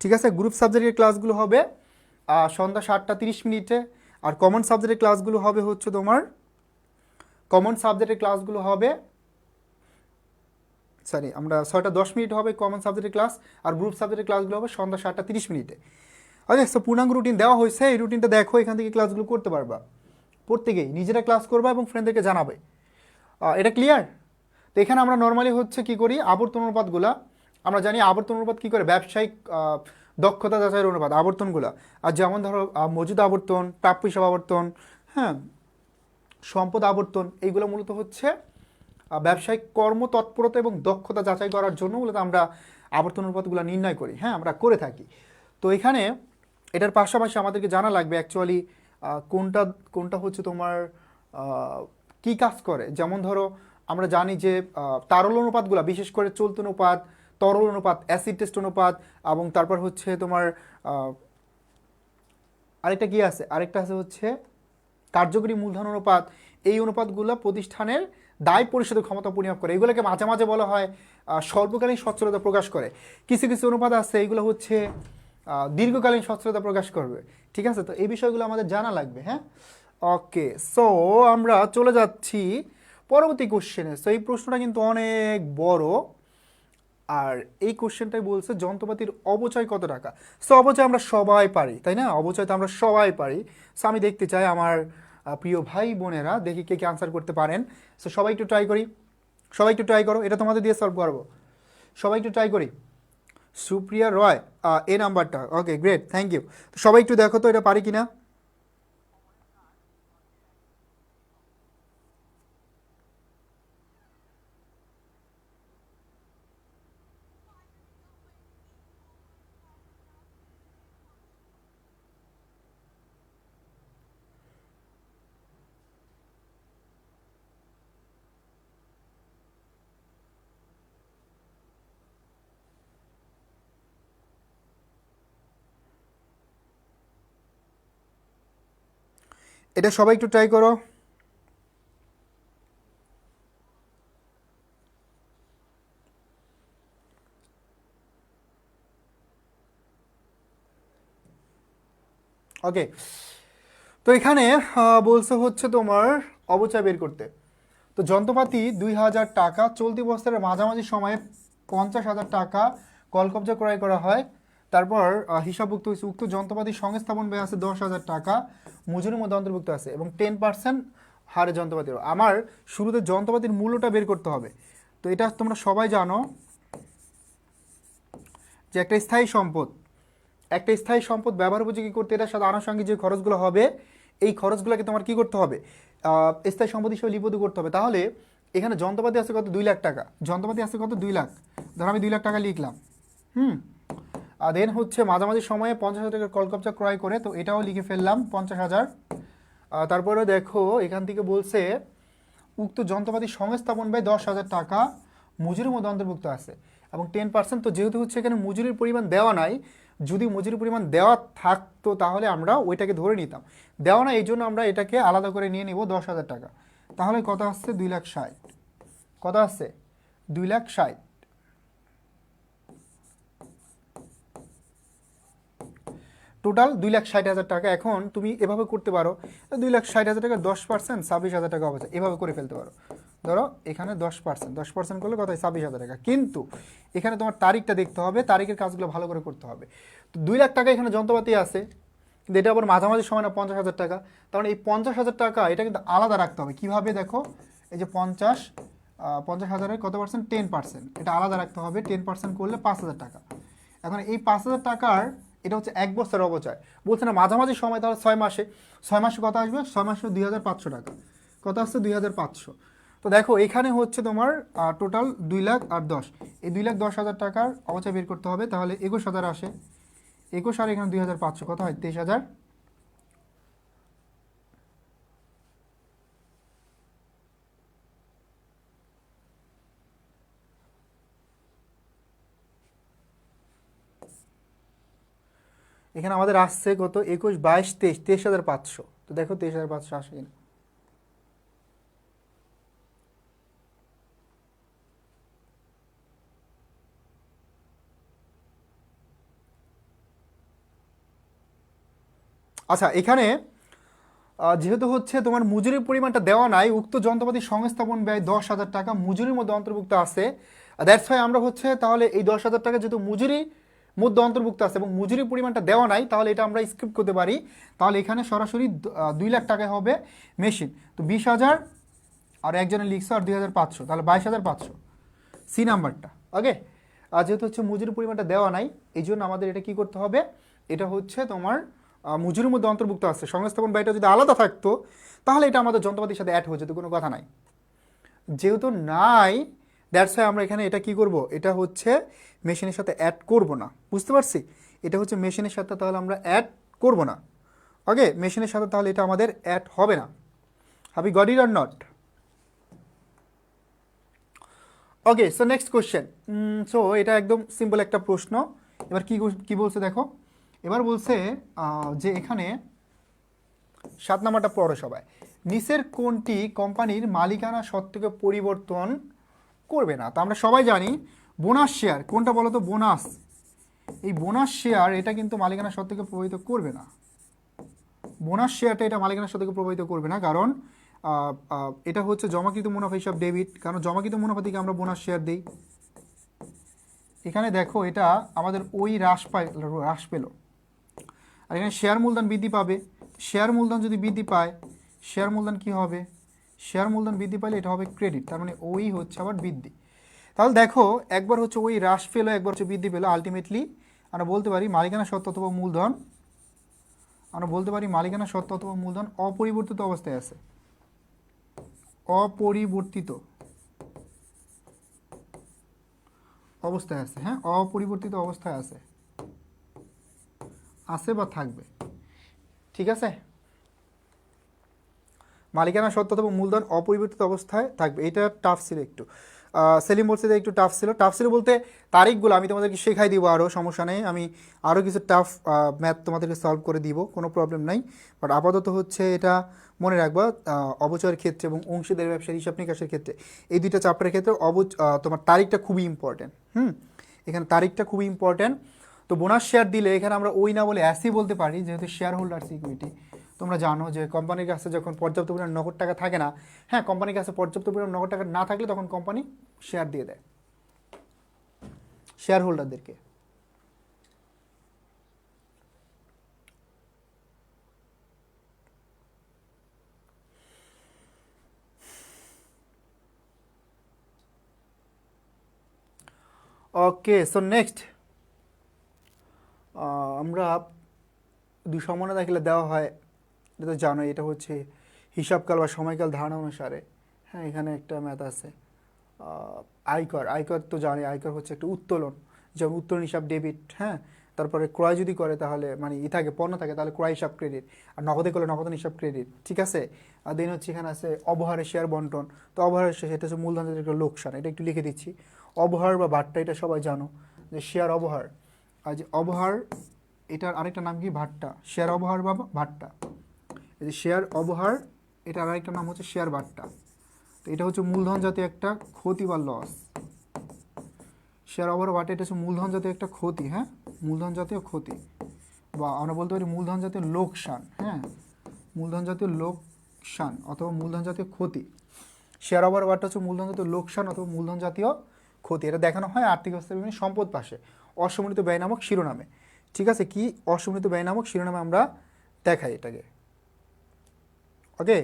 ঠিক আছে। গ্রুপ সাবজেক্টের ক্লাসগুলো হবে সন্ধ্যা 7টা 30 মিনিটে। আর কমন সাবজেক্টের ক্লাসগুলো হবে হচ্ছে তোমার, কমন সাবজেক্টের ক্লাসগুলো হবে, সরি, আমরা 6টা 10 মিনিট হবে কমন সাবজেক্টের ক্লাস, আর গ্রুপ সাবজেক্টের ক্লাসগুলো হবে সন্ধ্যা 7টা 30 মিনিটে। ওকে, সো পূর্ণাঙ্গ রুটিন দেওয়া হয়েছে, এই রুটিনটা দেখো, এখান থেকে ক্লাসগুলো করতে পারবা। প্রত্যেকেই নিজেরা ক্লাস করবা এবং ফ্রেন্ডদেরকে জানাবে। এটা ক্লিয়ার? তো এখানে আমরা নর্মালি হচ্ছে কি করি, আবর্তন অনুপাতগুলা আমরা জানি। আবর্তন অনুপাত কী করে? ব্যবসায়িক দক্ষতা যাচাইয়ের অনুপাত আবর্তনগুলা। আর যেমন ধরো মজুদ আবর্তন, প্রাপ্য হিসাব আবর্তন, হ্যাঁ, সম্পদ আবর্তন, এইগুলো মূলত হচ্ছে ব্যবসায়িক কর্মতৎপরতা এবং দক্ষতা যাচাই করার জন্য মূলত আমরা আবর্তন অনুপাতগুলো নির্ণয় করি, হ্যাঁ, আমরা করে থাকি। তো এখানে এটার পাশাপাশি আমাদেরকে জানা লাগবে অ্যাকচুয়ালি কোনটা কোনটা হচ্ছে তোমার কি কাজ করে। যেমন ধরো আমরা জানি যে তারল অনুপাতগুলো, বিশেষ করে চলতি অনুপাত, তরল অনুপাত, অ্যাসিড টেস্ট অনুপাত, এবং তারপর হচ্ছে তোমার আরেকটা কি আছে, আরেকটা আছে হচ্ছে কার্যকরী মূলধন অনুপাত। এই অনুপাতগুলো প্রতিষ্ঠানের দায় পরিশোধের ক্ষমতা পরিমাপ করে। এগুলোকে মাঝে মাঝে বলা হয় স্বল্পকালীন সচ্ছলতা প্রকাশ করে। কিছু কিছু অনুপাত আছে এইগুলো হচ্ছে দীর্ঘকালীন সচ্ছলতা প্রকাশ করবে, ঠিক আছে। তো এই বিষয়গুলো আমাদের জানা লাগবে, হ্যাঁ। ওকে, সো আমরা চলে যাচ্ছি পরবর্তী কোশ্চেনে। সো এই প্রশ্নটা কিন্তু অনেক বড়, আর এই কোশ্চেনটাই বলছে যন্ত্রপাতির অবচয় কত টাকা। সো অবচয় আমরা সবাই পারি, তাই না? অবচয় তো আমরা সবাই পারি। সো আমি দেখতে চাই আমার প্রিয় ভাই বোনেরা, দেখি কে কে আনসার করতে পারেন। সো সবাই একটু ট্রাই করি, সবাই একটু ট্রাই করো, এটা তোমাদের দিয়ে সলভ করবো। সবাই একটু ট্রাই করি। সুপ্রিয়া রয়, এ নাম্বারটা, ওকে গ্রেট, থ্যাংক ইউ। তো সবাই একটু দেখো তো এটা পারি কিনা। এটা সবাই একটু ট্রাই করো। ওকে, তো এখানে বলছে হচ্ছে তোমার অবচয় বের করতে। তো যন্ত্রপাতি 2,000 টাকা, চলতি বছরের মাঝামাঝি সময়ে 50,000 টাকা কলকবজা ক্রয় করা হয়। তারপর হিসাবভুক্ত হয়েছে উক্ত যন্ত্রপাতির সংস্থাপন ব্যয় আছে 10,000 টাকা, মজুরির মধ্যে অন্তর্ভুক্ত আছে, এবং 10% হারে যন্ত্রপাতির। আমার শুরুতে যন্ত্রপাতির মূল্যটা বের করতে হবে। তো এটা তোমরা সবাই জানো যে একটা স্থায়ী সম্পদ ব্যবহার উপযোগী করতে এটার সাথে আনুষঙ্গিক যে খরচগুলো হবে, এই খরচগুলোকে তোমার কি করতে হবে, স্থায়ী সম্পদ হিসেবে লিপিবদ্ধ করতে হবে। তাহলে এখানে যন্ত্রপাতি আছে কত, 2 লাখ টাকা, যন্ত্রপাতি আছে কত, 2 লাখ, ধরো আমি 2 লাখ টাকা লিখলাম। দেন হচ্ছে মাঝামাঝি সময়ে 50,000 টাকার কলকবজা ক্রয় করে, তো এটাও লিখে ফেললাম 50,000। তারপরে দেখো এখান থেকে বলছে উক্ত যন্ত্রপাতি সংস্থাপন ব্যয় 10,000 টাকা মজুরির মধ্যে অন্তর্ভুক্ত আছে এবং 10%, তো যেহেতু হচ্ছে এখানে মজুরির পরিমাণ দেওয়া নাই, যদি মজুরির পরিমাণ দেওয়া থাকতো তাহলে আমরা ওইটাকে ধরে নিতাম, দেওয়া না, এই জন্য আমরা এটাকে আলাদা করে নিয়ে নিব 10,000 টাকা। তাহলে কত আসছে, 2,60,000, কত আসছে, 2,60,000। টোটাল 2,60,000 টাকা। এখন তুমি এভাবে করতে পারো, 2,60,000 টাকা 10%, 26,000 টাকা হবে, এভাবে করে ফেলতে পারো। ধরো এখানে 10% করলে কত হয়, 26,000 টাকা। কিন্তু এখানে তোমার তারিখটা দেখতে হবে, তারিখের কাজগুলো ভালো করে করতে হবে। তো 2 লাখ টাকা এখানে যন্ত্রপাতি আছে, কিন্তু এটা আবার মাঝামাঝি সময় না 50,000 টাকা, কারণ এই 50,000 টাকা এটা কিন্তু আলাদা রাখতে হবে। কিভাবে দেখো, এই যে 50,000-এর কত পার্সেন্ট, 10%, এটা আলাদা রাখতে হবে। 10% করলে 5,000 টাকা। এখন এই 5,000 টাকার এটা হচ্ছে 1 বছরের অবচয়, বলছে না মাঝামাঝি সময়, তাহলে 6 মাসে, 6 মাসে কত আসবে, 6 মাসে 2,500 টাকা, কত আসছে, 2,500। তো দেখো এখানে হচ্ছে তোমার টোটাল 2 লাখ আর 10, এই 2,10,000 টাকার অবচয় বের করতে হবে। তাহলে 21,000 আসে, 21 আর এখানে 2,500, কত হয়, 23,000। এখানে আমাদের আসছে কত, 21, 22, 23, 23,500। তো দেখো 23,500 আসে কিনা। আচ্ছা, এখানে যেহেতু হচ্ছে তোমার মজুরির পরিমাণটা দেওয়া নাই, উক্ত যন্ত্রপাতি সংস্থাপন ব্যয় 10,000 টাকা মজুরির মধ্যে অন্তর্ভুক্ত আছে, দ্যাটস ওয়াই আমরা হচ্ছে তাহলে এই 10,000 টাকা যেহেতু মজুরির মধ্যে অন্তর্ভুক্ত আছে এবং মজুরির পরিমাণটা দেওয়া নাই, তাহলে এটা আমরা স্কিপ করতে পারি। তাহলে এখানে সরাসরি 2 লাখ টাকায় হবে মেশিন। তো 20,000 আর একজনে লিখছো আর 2,500, তাহলে 22,500 সি নাম্বারটা। ওকে, আর যেহেতু হচ্ছে মজুরির পরিমাণটা দেওয়া নাই, এই জন্য আমাদের এটা কি করতে হবে, এটা হচ্ছে তোমার মজুরির মধ্যে অন্তর্ভুক্ত আছে। সংস্থাপন ব্যয়টা যদি আলাদা থাকতো তাহলে এটা আমাদের যন্ত্রপাতির সাথে অ্যাড হয়ে যেত, কোনো কথা নাই। যেহেতু নাই, দ্যাটস ওয়াই আমরা এখানে এটা কি করব, এটা হচ্ছে মেশিনের সাথে অ্যাড করব না, বুঝতে পারছি, এটা হচ্ছে মেশিনের সাথে তাহলে আমরা অ্যাড করব না। ওকে, মেশিনের সাথে তাহলে এটা আমাদের অ্যাড হবে না। Have you got it or not? Okay, so next question. So এটা একদম সিম্পল একটা প্রশ্ন। এবার কি বলছে দেখো, এবার বলছে যে এখানে 7 নাম্বারটা পড়ো সবাই। নিচের কোনটি কোম্পানির মালিকানা সত্ত্বকে পরিবর্তন করবে না? তো আমরা সবাই জানি বোনাস শেয়ার, কোনটা বলো তো, বোনাস, এই বোনাস শেয়ার এটা কিন্তু মালিকানা সত্ত্বকে প্রভাবিত করবে না। বোনাস শেয়ারটা এটা মালিকানা সত্ত্বকে প্রভাবিত করবে না, কারণ এটা হচ্ছে জমাকৃত মুনাফা হিসাব ডেবিট, কারণ জমাকৃত মুনাফা থেকে আমরা বোনাস শেয়ার দিই। এখানে দেখো এটা আমাদের ওই হ্রাস পেল, আর এখানে শেয়ার মূলধন বৃদ্ধি পাবে। শেয়ার মূলধন যদি বৃদ্ধি পায়, শেয়ার মূলধন কি হবে, শেয়ার মূলধন বৃদ্ধি পাইলে এটা হবে ক্রেডিট, তার মানে ওই হচ্ছে আবার বৃদ্ধি। তাহলে দেখো একবার হচ্ছে ওই হ্রাস পেলো, একবার হচ্ছে বৃদ্ধি পেলো, আলটিমেটলি আমরা বলতে পারি মালিকানা সত্ত্ব অথবা মূলধন, আমরা বলতে পারি মালিকানা সত্ত্ব অথবা মূলধন অপরিবর্তিত অবস্থায় আছে, অপরিবর্তিত অবস্থায় আছে, হ্যাঁ, অপরিবর্তিত অবস্থায় আছে, আছে বা থাকবে, ঠিক আছে। মালিকানা সত্ত্ব এবং মূলধন অপরিবর্তিত অবস্থায় থাকবে, এটা টাফ ছিল একটু। সেলিম বলছে যে একটু টাফ ছিল বলতে তারিখগুলো আমি তোমাদেরকে শেখাই দিব, আরও সমস্যা নেই, আমি আরও কিছু টাফ ম্যাথ তোমাদেরকে সলভ করে দিব, কোনো প্রবলেম নাই। বাট আপাতত হচ্ছে এটা মনে রাখবা, অবচয়ের ক্ষেত্রে এবং অংশীদারি ব্যবসার হিসাব নিকাশের ক্ষেত্রে, এই দুইটা চ্যাপ্টারের ক্ষেত্রে তোমার তারিখটা খুবই ইম্পর্টেন্ট। এখানে তারিখটা খুবই ইম্পর্টেন্ট। তো বোনাস শেয়ার দিলে এখানে আমরা ওই না বলে অ্যাসি বলতে পারি, যেহেতু শেয়ার হোল্ডার সিকিউরিটি। তোমরা জানো যে কোম্পানির কাছে যখন পর্যাপ্ত পরিমাণ নগদ টাকা থাকে না, হ্যাঁ, কোম্পানির কাছে পর্যাপ্ত পরিমাণ নগদ টাকা না থাকলে তখন কোম্পানি শেয়ার দিয়ে দেয় শেয়ার হোল্ডারদেরকে। ওকে, সো নেক্সট আমরা 2 সমন্বয় দেখালে দেওয়া হয় এটা তো জানোই, এটা হচ্ছে হিসাবকাল বা সময়কাল ধারণা অনুসারে। হ্যাঁ, এখানে একটা ম্যাথ আছে আয়কর। আয়কর তো জানি, আয়কর হচ্ছে একটা উত্তোলন, যেমন উত্তোলন হিসাব ডেবিট। হ্যাঁ, তারপরে ক্রয় যদি করে তাহলে মানে থাকে পণ্য থাকে তাহলে ক্রয় হিসাব ক্রেডিট, আর নগদে করলে নগদান হিসাব ক্রেডিট। ঠিক আছে, আর দেন হচ্ছে এখানে আছে অবহারের শেয়ার বন্টন। তো অবহারের শেয়ার এটা হচ্ছে মূলধন জাতীয় একটা লোকসান, এটা একটু লিখে দিচ্ছি। অবহার বা ভাট্টা এটা সবাই জানো যে শেয়ার অবহার, আর যে অবহার এটার আরেকটা নাম কি ভাট্টা, শেয়ার অবহার বা ভাট্টা। এই যে শেয়ার অবহার, এটার আরেকটা নাম হচ্ছে শেয়ার ভাট্টা। তো এটা হচ্ছে মূলধন জাতীয় একটা ক্ষতি বা লস। শেয়ার ওভার ওয়াট এটা হচ্ছে মূলধন জাতীয় একটা ক্ষতি। হ্যাঁ, মূলধন জাতীয় ক্ষতি, বা আমরা বলতে পারি মূলধন জাতীয় লোকসান। হ্যাঁ, মূলধন জাতীয় লোকসান অথবা মূলধন জাতীয় ক্ষতি। শেয়ার ওভার ওয়াট হচ্ছে মূলধন জাতীয় লোকসান অথবা মূলধন জাতীয় ক্ষতি। এটা দেখানো হয় আর্থিক ব্যবস্থার বিভিন্ন সম্পদ পাশে অসমন্বিত ব্যয় নামক শিরোনামে। ঠিক আছে, কি অসমন্বিত ব্যয় নামক শিরোনামে আমরা দেখাই এটাকে। ওকে,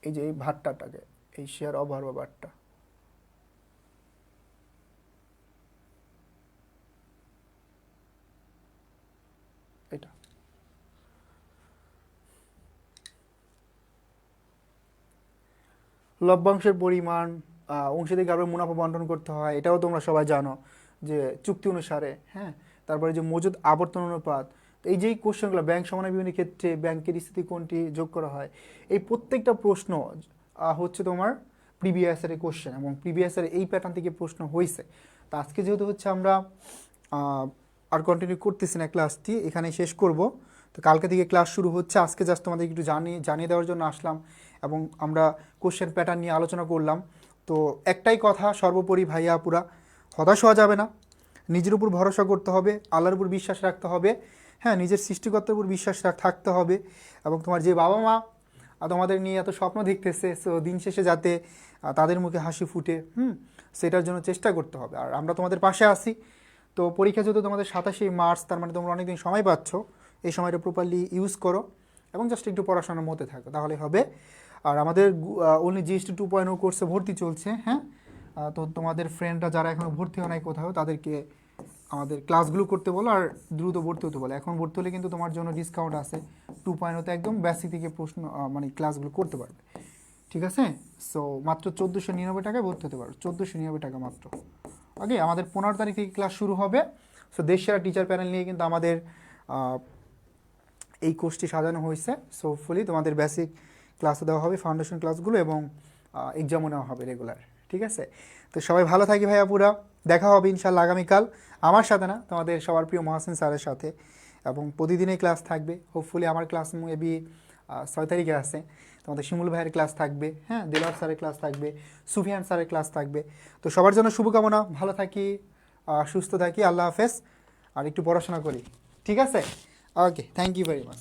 এই যে এই ভাট্টাটাকে, এই শেয়ার ওভার বা ভাট্টা, এটা লভ্যাংশের পরিমাণ, অংশীদারি গ্রামের মুনাফা বন্টন করতে হয়, এটাও তোমরা সবাই জানো যে চুক্তি অনুসারে। হ্যাঁ, তারপরে যে মজুদ আবর্তন অনুপাত, এই যেই কোশ্চেনগুলো ব্যাংক সমানের বিভিন্ন ক্ষেত্রে ব্যাংকের স্থিতি কোনটি যোগ করা হয়, এই প্রত্যেকটা প্রশ্ন হচ্ছে তোমার প্রিভিয়াস ইয়ারের কোশ্চেন, এবং প্রিভিয়াস ইয়ারে এই প্যাটার্ন থেকে প্রশ্ন হয়েছে। তো আজকে যেহেতু হচ্ছে আমরা আর কন্টিনিউ করতেছি না, ক্লাসটি এখানে শেষ করব। তো কালকে থেকে ক্লাস শুরু হচ্ছে, আজকে জাস্ট তোমাদের একটু জানিয়ে দেওয়ার জন্য আসলাম, এবং আমরা কোশ্চেন প্যাটার্ন নিয়ে আলোচনা করলাম। তো একটাই কথা, সর্বোপরি ভাইয়া আপুরা, হতাশ হওয়া যাবে না, নিজের উপর ভরসা করতে হবে, আল্লাহর উপর বিশ্বাস রাখতে হবে। হ্যাঁ, নিজের সৃষ্টিকর্তার উপর বিশ্বাস থাকতে হবে, এবং তোমার যে বাবা মা তোমাদের নিয়ে এত স্বপ্ন দেখতেছে, সো দিন শেষে যাতে তাদের মুখে হাসি ফুটে, সেটার জন্য চেষ্টা করতে হবে। আর আমরা তোমাদের পাশে আছি। তো পরীক্ষা যেহেতু তোমাদের 27 মার্চ, তার মানে তোমরা অনেকদিন সময় পাচ্ছ, এই সময়টা প্রপারলি ইউজ করো এবং জাস্ট একটু পড়াশোনার মধ্যে থাকো, তাহলে হবে। আর আমাদের অনলি জিএসটি 2.0 কোর্সে ভর্তি চলছে। হ্যাঁ, তো তোমাদের ফ্রেন্ডরা যারা এখনও ভর্তি হয় নাই কোথাও, তাদেরকে আমাদের ক্লাসগুলো করতে বলো আর দ্রুত ভর্তি হতে বলো। এখন ভর্তি হলে কিন্তু তোমার জন্য ডিসকাউন্ট আছে, 2.0-তে একদম বেসিক থেকে প্রশ্ন মানে ক্লাসগুলো করতে পারবে। ঠিক আছে, সো মাত্র 1499 টাকায় ভর্তি হতে পারো, 1499 টাকা মাত্র। ওকে, আমাদের 15 তারিখ থেকে ক্লাস শুরু হবে। সো দেশ সেরা টিচার প্যানেল নিয়ে কিন্তু আমাদের এই কোর্সটি সাজানো হয়েছে। সো হোপফুলি তোমাদের বেসিক ক্লাসও দেওয়া হবে, ফাউন্ডেশন ক্লাসগুলো, এবং এক্সামও নেওয়া হবে রেগুলার। ঠিক আছে, তো সবাই ভালো থাকি ভাইয়া পুরা, দেখা হবে ইনশাল্লাহ আগামীকাল, আমার সাথে না, তোমাদের সবার প্রিয় মহাসিন স্যারের সাথে, এবং প্রতিদিনই ক্লাস থাকবে। হোপফুলি আমার ক্লাস মেবি 6 তারিখে আছে, তোমাদের শিমুল ভাইয়ের ক্লাস থাকবে। হ্যাঁ, দিলওয়ার স্যারের ক্লাস থাকবে, সুফিয়ান স্যারের ক্লাস থাকবে। তো সবার জন্য শুভকামনা, ভালো থাকি, সুস্থ থাকি, আল্লাহ হাফেজ, আর একটু পড়াশোনা করি। ঠিক আছে, ওকে, থ্যাংক ইউ ভেরি মাচ।